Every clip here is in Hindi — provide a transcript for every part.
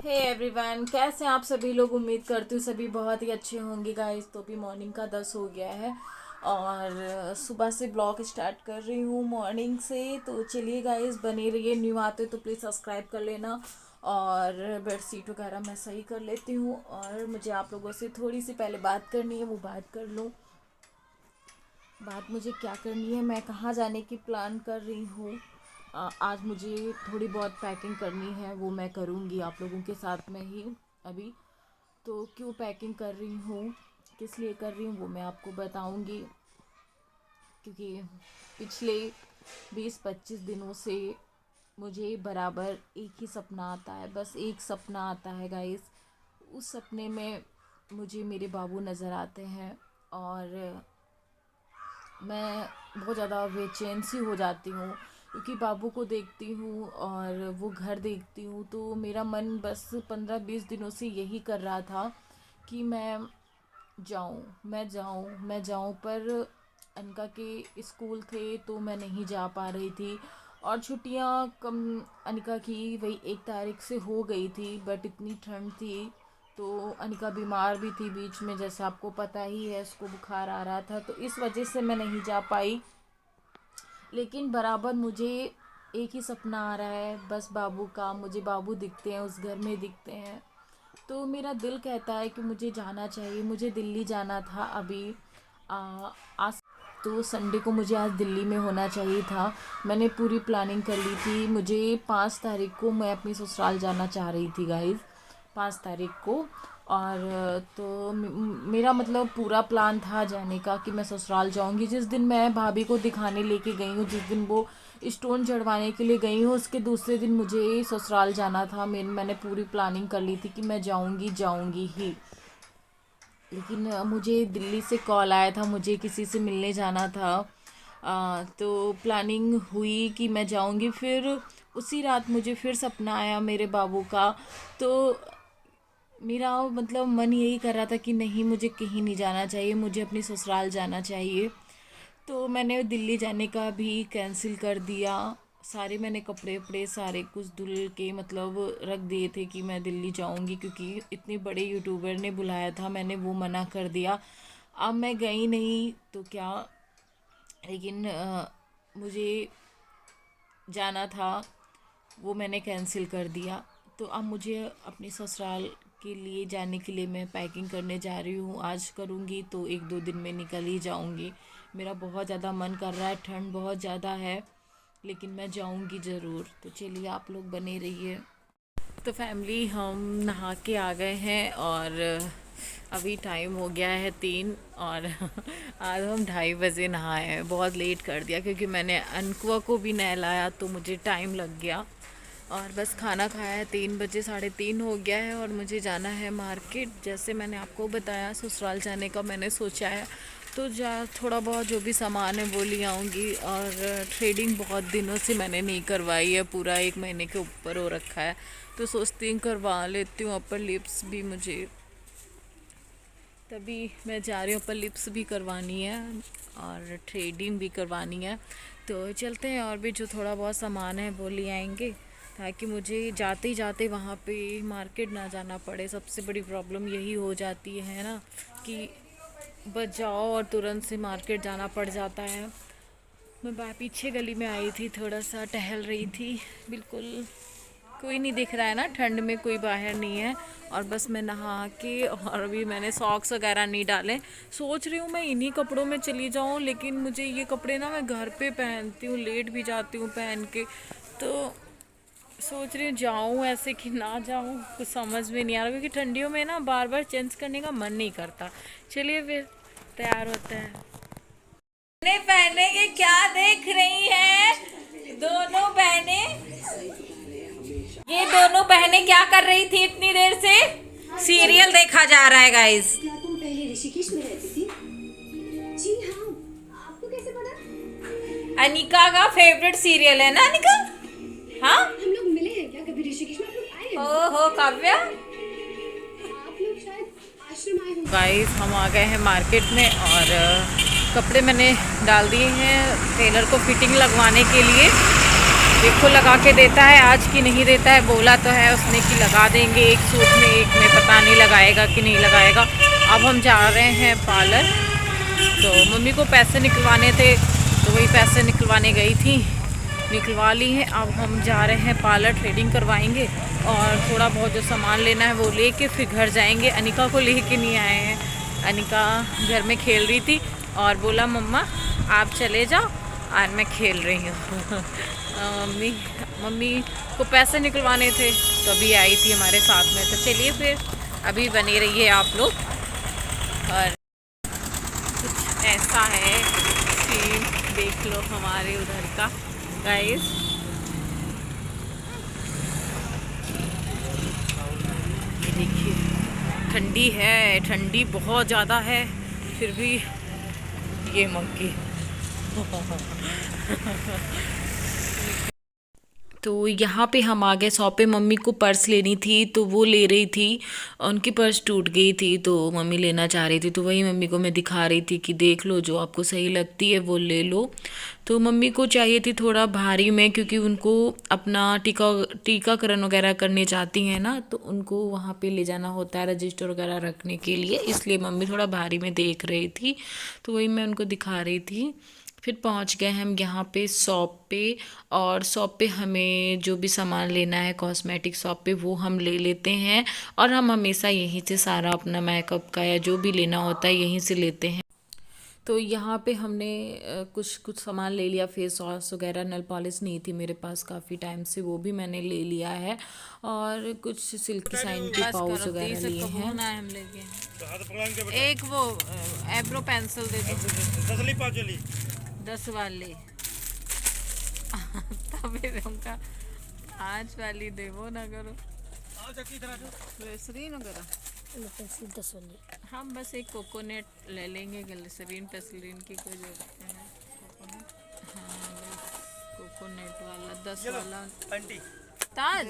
हे एवरीवन, कैसे हैं आप सभी लोग। उम्मीद करती हूँ सभी बहुत ही अच्छे होंगे गाइस। तो भी मॉर्निंग का 10 हो गया है और सुबह से ब्लॉग स्टार्ट कर रही हूँ मॉर्निंग से। तो चलिए गाइस, बने रहिए। न्यू आते तो प्लीज़ सब्सक्राइब कर लेना। और बेडशीट वगैरह मैं सही कर लेती हूँ और मुझे आप लोगों से थोड़ी सी पहले बात करनी है, वो बात कर लूँ। बात मुझे क्या करनी है, मैं कहाँ जाने की प्लान कर रही हूँ। आज मुझे थोड़ी बहुत पैकिंग करनी है, वो मैं करूँगी आप लोगों के साथ में ही अभी। तो क्यों पैकिंग कर रही हूँ, किस लिए कर रही हूँ, वो मैं आपको बताऊँगी। क्योंकि पिछले 20-25 दिनों से मुझे बराबर एक ही सपना आता है, बस एक सपना आता है गाइस। उस सपने में मुझे मेरे बाबू नज़र आते हैं और मैं बहुत ज़्यादा बेचैन सी हो जाती हूँ। क्योंकि बाबू को देखती हूँ और वो घर देखती हूँ, तो मेरा मन बस 15-20 दिनों से यही कर रहा था कि मैं जाऊँ। पर अनका के स्कूल थे तो मैं नहीं जा पा रही थी। और छुट्टियाँ कम अनिका की वही 1 तारीख से हो गई थी, बट इतनी ठंड थी तो अनिका बीमार भी थी बीच में, जैसे आपको पता ही है, उसको बुखार आ रहा था, तो इस वजह से मैं नहीं जा पाई। लेकिन बराबर मुझे एक ही सपना आ रहा है, बस बाबू का। मुझे बाबू दिखते हैं, उस घर में दिखते हैं। तो मेरा दिल कहता है कि मुझे जाना चाहिए। मुझे दिल्ली जाना था अभी आज। तो संडे को मुझे आज दिल्ली में होना चाहिए था। मैंने पूरी प्लानिंग कर ली थी। मुझे 5 तारीख को मैं अपनी ससुराल जाना चाह रही थी गाइस, 5 तारीख को। और तो मेरा मतलब पूरा प्लान था जाने का कि मैं ससुराल जाऊंगी। जिस दिन मैं भाभी को दिखाने लेके गई हूँ, जिस दिन वो स्टोन चढ़वाने के लिए गई हूँ, उसके दूसरे दिन मुझे ससुराल जाना था। मैंने पूरी प्लानिंग कर ली थी कि मैं जाऊंगी ही। लेकिन मुझे दिल्ली से कॉल आया था, मुझे किसी से मिलने जाना था। तो प्लानिंग हुई कि मैं जाऊंगी, फिर उसी रात मुझे फिर सपना आया मेरे बाबू का। तो मेरा मतलब मन यही कर रहा था कि नहीं, मुझे कहीं नहीं जाना चाहिए, मुझे अपनी ससुराल जाना चाहिए। तो मैंने दिल्ली जाने का भी कैंसिल कर दिया। सारे मैंने कपड़े वपड़े सारे कुछ धुल के मतलब रख दिए थे कि मैं दिल्ली जाऊंगी, क्योंकि इतने बड़े यूट्यूबर ने बुलाया था, मैंने वो मना कर दिया। अब मैं गई नहीं तो क्या, लेकिन मुझे जाना था, वो मैंने कैंसिल कर दिया। तो अब मुझे अपनी ससुराल के लिए जाने के लिए मैं पैकिंग करने जा रही हूँ। आज करूँगी तो 1-2 दिन में निकल ही जाऊँगी। मेरा बहुत ज़्यादा मन कर रहा है, ठंड बहुत ज़्यादा है, लेकिन मैं जाऊँगी ज़रूर। तो चलिए आप लोग बने रहिए। तो फैमिली, हम नहा के आ गए हैं और अभी टाइम हो गया है 3 और आज हम 2:30 बजे नहाए हैं। बहुत लेट कर दिया क्योंकि मैंने अनकुआ को भी नहलाया तो मुझे टाइम लग गया। और बस खाना खाया है 3 बजे, 3:30 हो गया है और मुझे जाना है मार्केट। जैसे मैंने आपको बताया, ससुराल जाने का मैंने सोचा है, तो थोड़ा बहुत जो भी सामान है वो ले आऊँगी। और थ्रेडिंग बहुत दिनों से मैंने नहीं करवाई है, पूरा 1 महीने के ऊपर हो रखा है, तो सोचती हूँ करवा लेती हूँ। अपर लिप्स भी मुझे, तभी मैं जा रही हूँ, अपर लिप्स भी करवानी है और थ्रेडिंग भी करवानी है। तो चलते हैं, और भी जो थोड़ा बहुत सामान है वो ले आएंगे, ताकि मुझे जाते ही जाते वहाँ पे मार्केट ना जाना पड़े। सबसे बड़ी प्रॉब्लम यही हो जाती है ना कि बस जाओ और तुरंत से मार्केट जाना पड़ जाता है। मैं पीछे गली में आई थी, थोड़ा सा टहल रही थी, बिल्कुल कोई नहीं दिख रहा है ना, ठंड में कोई बाहर नहीं है। और बस मैं नहा के, और अभी मैंने सॉक्स वगैरह नहीं डाले। सोच रही हूँ मैं इन्हीं कपड़ों में चली जाऊँ, लेकिन मुझे ये कपड़े ना मैं घर पे पहनती हूँ, लेट भी जाती हूँ पहन के। तो सोच रही हूँ जाऊँ ऐसे कि ना जाऊँ, कुछ समझ में नहीं आ रहा, क्योंकि ठंडियों में ना बार बार चेंज करने का मन नहीं करता। चलिए फिर तैयार होते हैं। पहने के क्या देख रही हैं दोनों बहनें? ये दोनों बहनें क्या कर रही थी इतनी देर से? सीरियल देखा जा रहा है गाइस। क्या तुम पहले ऋषिकेश में रहती थी? जी हाँ। आपको कैसे पता? अनिका का फेवरेट सीरियल है ना अनिका? हाँ, हम लोग मिले हैं क्या कभी ऋषिकेश में? आप लोग आए हैं? ओहो काव्या। आप लोग शायद आश्रम आए होंगे। गाइस, हम आ गए हैं मार्केट में और कपड़े मैंने डाल दिए हैं टेलर को फिटिंग लगवाने के लिए। देखो लगा के देता है आज की नहीं देता है। बोला तो है उसने कि लगा देंगे एक सूट में, एक में पता नहीं लगाएगा कि नहीं लगाएगा। अब हम जा रहे हैं पार्लर। तो मम्मी को पैसे निकलवाने थे तो वही पैसे निकलवाने गई थी, निकलवा ली हैं। अब हम जा रहे हैं पार्लर, थ्रेडिंग करवाएंगे और थोड़ा बहुत जो सामान लेना है वो लेके फिर घर जाएंगे। अनिका को लेके नहीं आए हैं, अनिका घर में खेल रही थी और बोला मम्मा आप चले जाओ और मैं खेल रही हूँ। मम्मी को पैसे निकलवाने थे तो अभी आई थी हमारे साथ में। तो चलिए फिर अभी बने रहिए आप लोग। और कुछ ऐसा है सीन, देख लो हमारे उधर का गाइस। ये देखिए ठंडी है, ठंडी बहुत ज़्यादा है, फिर भी ये मंकी। तो यहाँ पे हम आ गए शॉप पे। मम्मी को पर्स लेनी थी तो वो ले रही थी, उनकी पर्स टूट गई थी तो मम्मी लेना चाह रही थी। तो वही मम्मी को मैं दिखा रही थी कि देख लो जो आपको सही लगती है वो ले लो। तो मम्मी को चाहिए थी थोड़ा भारी में, क्योंकि उनको अपना टीकाकरण वगैरह करने चाहती हैं ना, तो उनको वहाँ पे ले जाना होता है रजिस्टर वगैरह रखने के लिए, इसलिए मम्मी थोड़ा भारी में देख रही थी। तो वही मैं उनको दिखा रही थी। फिर पहुंच गए हम यहाँ पे शॉप पे, और शॉप पे हमें जो भी सामान लेना है कॉस्मेटिक शॉप पे वो हम ले लेते हैं। और हम हमेशा यहीं से सारा अपना मेकअप का या जो भी लेना होता है यहीं से लेते हैं। तो यहाँ पे हमने कुछ सामान ले लिया, फेस वॉश वगैरह, नेल पॉलिश नहीं थी मेरे पास काफ़ी टाइम से, वो भी मैंने ले लिया है। और कुछ सिल्की साइन के पाउच वगैरह लिए हैं। हम लेके एक वो एब्रो पेंसिल दे दो 10 वाले। तबे उनका 5 वाली देवो ना करो ग्लिसरीन वगैरह। 10 वाली। हम बस एक कोकोनट ले लेंगे, ग्लिसरीन पेसलीन की कोई जरूरत नहीं है। हाँ कोकोनट वाला 10 वाला। ताज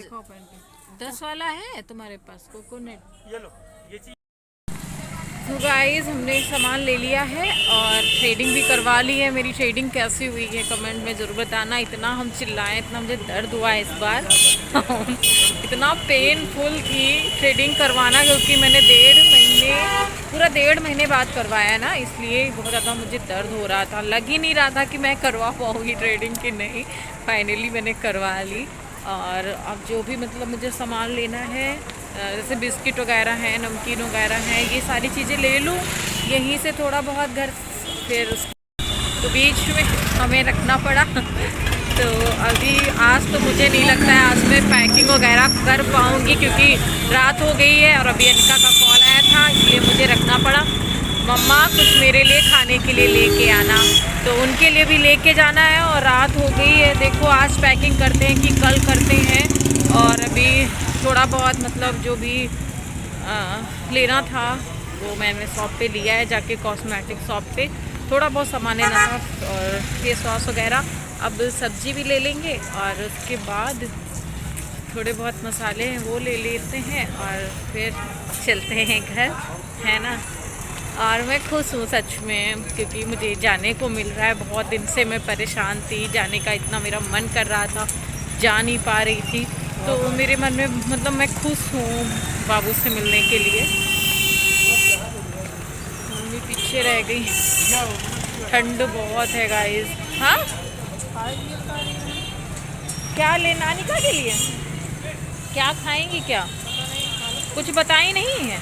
10 वाला है तुम्हारे पास कोकोनट? ये लो ये चीज। तो गाइस हमने सामान ले लिया है और थ्रेडिंग भी करवा ली है। मेरी थ्रेडिंग कैसी हुई है कमेंट में ज़रूर बताना। इतना हम चिल्लाएं, इतना मुझे दर्द हुआ है इस बार। इतना पेनफुल थी थ्रेडिंग करवाना, क्योंकि मैंने पूरा 1.5 महीने बाद करवाया ना, इसलिए बहुत ज़्यादा मुझे दर्द हो रहा था। लग ही नहीं रहा था कि मैं करवा पाऊँगी थ्रेडिंग की नहीं। फाइनली मैंने करवा ली। और अब जो भी मतलब मुझे सामान लेना है, जैसे बिस्किट वगैरह हैं, नमकीन वगैरह हैं, ये सारी चीज़ें ले लूँ यहीं से थोड़ा बहुत घर। फिर तो बीच में हमें रखना पड़ा। तो अभी आज तो मुझे नहीं लगता है आज मैं पैकिंग वगैरह कर पाऊँगी, क्योंकि रात हो गई है और अभी अनिका का कॉल आया था, इसलिए मुझे रखना पड़ा। मम्मा कुछ मेरे लिए खाने के लिए लेके आना, तो उनके लिए भी लेके जाना है और रात हो गई है। देखो आज पैकिंग करते हैं कि कल करते हैं। और अभी थोड़ा बहुत मतलब जो भी लेना था वो मैंने शॉप पे लिया है जाके, कॉस्मेटिक शॉप पे थोड़ा बहुत सामान लेना था और फेस वॉश वगैरह। अब सब्जी भी ले लेंगे और उसके बाद थोड़े बहुत मसाले हैं वो ले लेते हैं और फिर चलते हैं घर, है ना। और मैं खुश हूँ सच में, क्योंकि मुझे जाने को मिल रहा है। बहुत दिन से मैं परेशान थी, जाने का इतना मेरा मन कर रहा था, जा नहीं पा रही थी। तो मेरे मन में मतलब मैं खुश हूँ बाबू से मिलने के लिए। मम्मी पीछे रह गई, ठंड बहुत है गाइस। हाँ क्या लेना अनिका के लिए? क्या खाएंगी? क्या कुछ बताई नहीं है?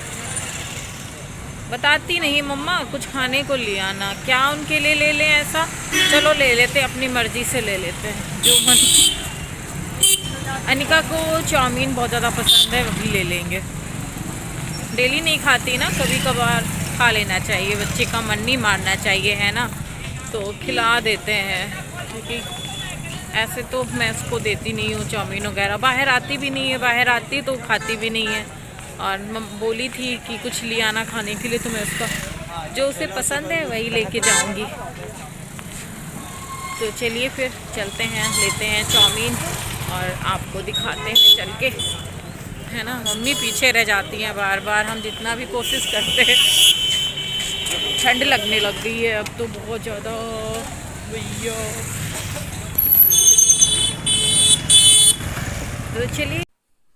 बताती नहीं मम्मा, कुछ खाने को ले आना। क्या उनके लिए ले लें ऐसा? चलो ले लेते, अपनी मर्जी से ले लेते हैं जो मन। अनिका को चाउमीन बहुत ज़्यादा पसंद है, वही ले लेंगे। डेली नहीं खाती ना, कभी कभार खा लेना चाहिए, बच्चे का मन नहीं मारना चाहिए, है ना। तो खिला देते हैं, क्योंकि ऐसे तो मैं उसको देती नहीं हूँ चाउमीन वगैरह। बाहर आती भी नहीं है, बाहर आती तो खाती भी नहीं है। और बोली थी कि कुछ ले आना खाने के लिए, तो मैं उसका जो उसे पसंद है वही लेके जाऊंगी। तो चलिए फिर चलते हैं, लेते हैं चाउमीन और आपको दिखाते हैं चल के, है ना। मम्मी पीछे रह जाती हैं बार बार, हम जितना भी कोशिश करते हैं। ठंड लगने लग गई है अब तो बहुत ज़्यादा भैया। तो चलिए,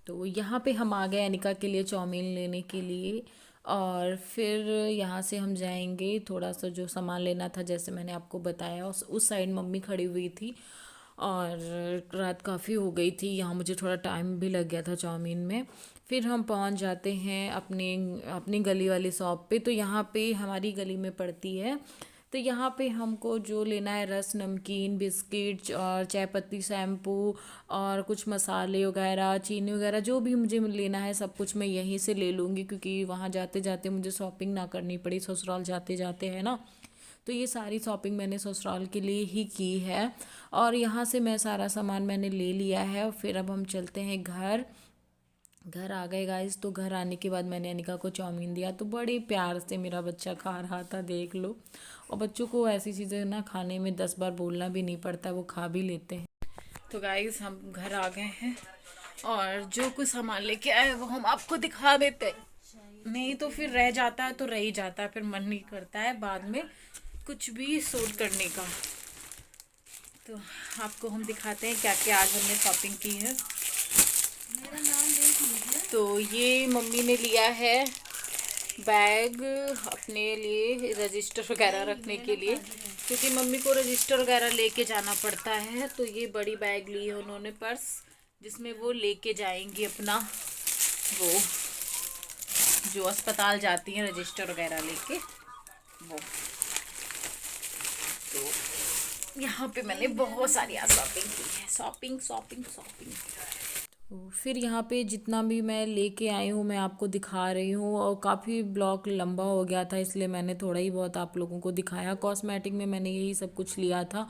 तो यहाँ पे हम आ गए अनिका के लिए चाउमीन लेने के लिए। और फिर यहाँ से हम जाएंगे थोड़ा सा जो सामान लेना था, जैसे मैंने आपको बताया उस साइड मम्मी खड़ी हुई थी। और रात काफ़ी हो गई थी, यहाँ मुझे थोड़ा टाइम भी लग गया था चाउमीन में। फिर हम पहुँच जाते हैं अपने अपनी गली वाली शॉप पे। तो यहाँ पे हमारी गली में पड़ती है। तो यहाँ पे हमको जो लेना है, रस, नमकीन, बिस्किट और चाय पत्ती, शैम्पू और कुछ मसाले वगैरह, चीनी वगैरह, जो भी मुझे लेना है सब कुछ मैं यहीं से ले लूँगी, क्योंकि वहाँ जाते जाते मुझे शॉपिंग ना करनी पड़ी, ससुराल जाते जाते है ना। तो ये सारी शॉपिंग मैंने ससुराल के लिए ही की है। और यहाँ से मैं सारा सामान मैंने ले लिया है। और फिर अब हम चलते हैं घर। घर आ गए गाइस। तो घर आने के बाद मैंने अनिका को चाउमीन दिया, तो बड़े प्यार से मेरा बच्चा खा रहा था, देख लो। और बच्चों को ऐसी चीज़ें ना खाने में 10 बार बोलना भी नहीं पड़ता, वो खा भी लेते हैं। तो गाइस हम घर आ गए हैं और जो कुछ सामान लेके आए वो हम आपको दिखा देते हैं। नहीं तो फिर रह जाता है तो रह ही जाता है, फिर मन नहीं करता है बाद में कुछ भी शूट करने का। तो आपको हम दिखाते हैं क्या क्या आज हमने शॉपिंग की है। मेरा नाम देख लीजिए। तो ये मम्मी ने लिया है बैग अपने लिए, रजिस्टर वगैरह रखने के लिए, क्योंकि मम्मी को रजिस्टर वगैरह लेके जाना पड़ता है। तो ये बड़ी बैग ली है उन्होंने, पर्स, जिसमें वो लेके जाएंगी अपना वो जो अस्पताल जाती हैं रजिस्टर वगैरह लेके वो। तो यहाँ पे मैंने बहुत सारी शॉपिंग की है, शॉपिंग शॉपिंग शॉपिंग। तो फिर यहाँ पे जितना भी मैं लेके आई हूँ मैं आपको दिखा रही हूँ। और काफ़ी ब्लॉग लंबा हो गया था, इसलिए मैंने थोड़ा ही बहुत आप लोगों को दिखाया। कॉस्मेटिक में मैंने यही सब कुछ लिया था।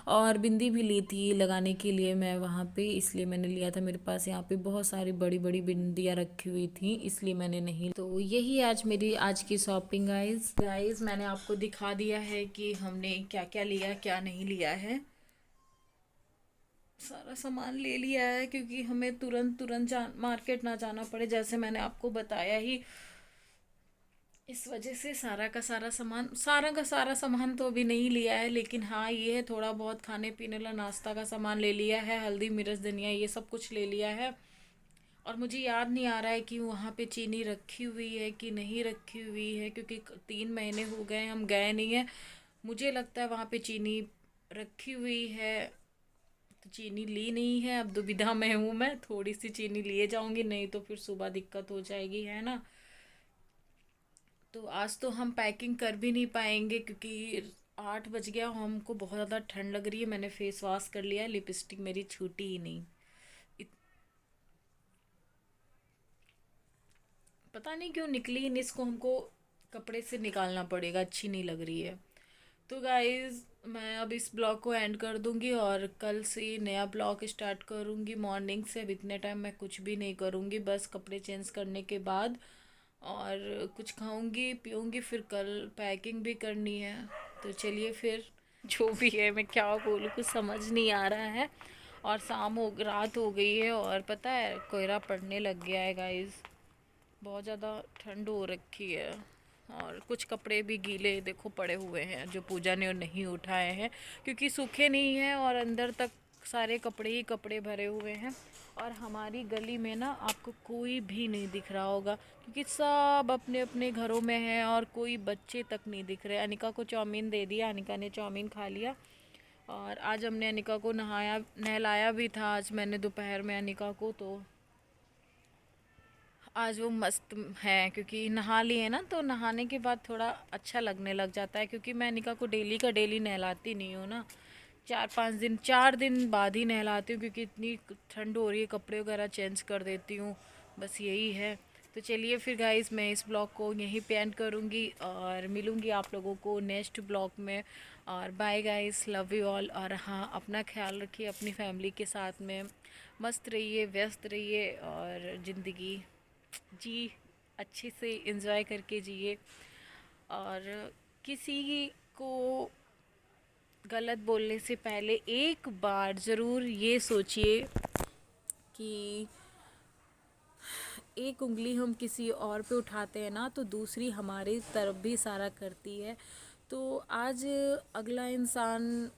और बिंदी भी ली थी लगाने के लिए मैं वहाँ पे, इसलिए मैंने लिया था। मेरे पास यहाँ पे बहुत सारी बड़ी बड़ी बिंदियाँ रखी हुई थी, इसलिए मैंने नहीं। तो यही आज मेरी आज की शॉपिंग गाइज मैंने आपको दिखा दिया है कि हमने क्या क्या लिया क्या नहीं लिया है। सारा सामान ले लिया है क्योंकि हमें तुरंत तुरंत मार्केट ना जाना पड़े, जैसे मैंने आपको बताया ही। इस वजह से सारा का सारा सामान तो अभी नहीं लिया है, लेकिन हाँ ये है थोड़ा बहुत खाने पीने ला नाश्ता का सामान ले लिया है, हल्दी मिर्च धनिया ये सब कुछ ले लिया है। और मुझे याद नहीं आ रहा है कि वहाँ पे चीनी रखी हुई है कि नहीं रखी हुई है, क्योंकि 3 महीने हो गए हम गए नहीं है। मुझे लगता है वहाँ पे चीनी रखी हुई है, तो चीनी ली नहीं है। अब दुविधा में हूँ मैं, थोड़ी सी चीनी लिए जाऊंगी, नहीं तो फिर सुबह दिक्कत हो जाएगी, है ना। तो आज तो हम पैकिंग कर भी नहीं पाएंगे क्योंकि 8 बज गया, हमको बहुत ज़्यादा ठंड लग रही है। मैंने फेस वॉश कर लिया है, लिपस्टिक मेरी छूटी ही नहीं। इत, पता नहीं क्यों निकली ही नहीं, इसको हमको कपड़े से निकालना पड़ेगा, अच्छी नहीं लग रही है। तो गाइज़ मैं अब इस ब्लॉग को एंड कर दूंगी और कल से नया ब्लॉग स्टार्ट करूंगी मॉर्निंग से। अब इतने टाइम मैं कुछ भी नहीं करूंगी, बस कपड़े चेंज करने के बाद और कुछ खाऊंगी पीऊंगी, फिर कल पैकिंग भी करनी है। तो चलिए फिर, जो भी है मैं क्या बोलूँ कुछ समझ नहीं आ रहा है। और रात हो गई है और पता है कोहरा पड़ने लग गया है गाइज़, बहुत ज़्यादा ठंड हो रखी है। और कुछ कपड़े भी गीले देखो पड़े हुए हैं जो पूजा ने नहीं उठाए हैं, क्योंकि सूखे नहीं हैं और अंदर तक सारे कपड़े ही कपड़े भरे हुए हैं। और हमारी गली में ना आपको कोई भी नहीं दिख रहा होगा, क्योंकि सब अपने अपने घरों में हैं और कोई बच्चे तक नहीं दिख रहे। अनिका को चाउमीन दे दिया, अनिका ने चाउमीन खा लिया। और आज हमने अनिका को नहलाया भी था आज मैंने दोपहर में अनिका को। तो आज वो मस्त है क्योंकि नहा लिए ना, तो नहाने के बाद थोड़ा अच्छा लगने लग जाता है। क्योंकि मैं निका को डेली का डेली नहलाती नहीं हूँ ना, 4 दिन बाद ही नहलाती हूँ, क्योंकि इतनी ठंड हो रही है, कपड़े वगैरह चेंज कर देती हूँ, बस यही है। तो चलिए फिर गाइस मैं इस ब्लॉग को यहीं पे एंड करूँगी और मिलूँगी आप लोगों को नेक्स्ट ब्लॉग में। और bye guys, love you all. और हाँ अपना ख्याल रखिए, अपनी फैमिली के साथ में मस्त रहिए, व्यस्त रहिए और ज़िंदगी जी अच्छे से एंजॉय करके जिए। और किसी को गलत बोलने से पहले एक बार ज़रूर ये सोचिए कि एक उंगली हम किसी और पे उठाते हैं ना, तो दूसरी हमारी तरफ भी इशारा करती है। तो आज अगला इंसान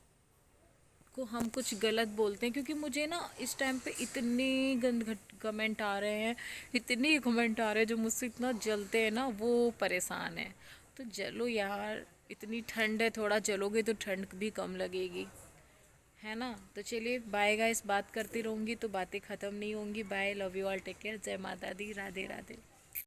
को हम कुछ गलत बोलते हैं, क्योंकि मुझे ना इस टाइम पे इतने गंद कमेंट आ रहे हैं, इतने कमेंट आ रहे हैं जो मुझसे इतना जलते हैं ना, वो परेशान है। तो जलो यार, इतनी ठंड है, थोड़ा जलोगे तो ठंड भी कम लगेगी, है ना। तो चलिए बाय गाइस, बात करती रहूँगी तो बातें ख़त्म नहीं होंगी। Bye, love you all, take care, जय माता दी, राधे राधे।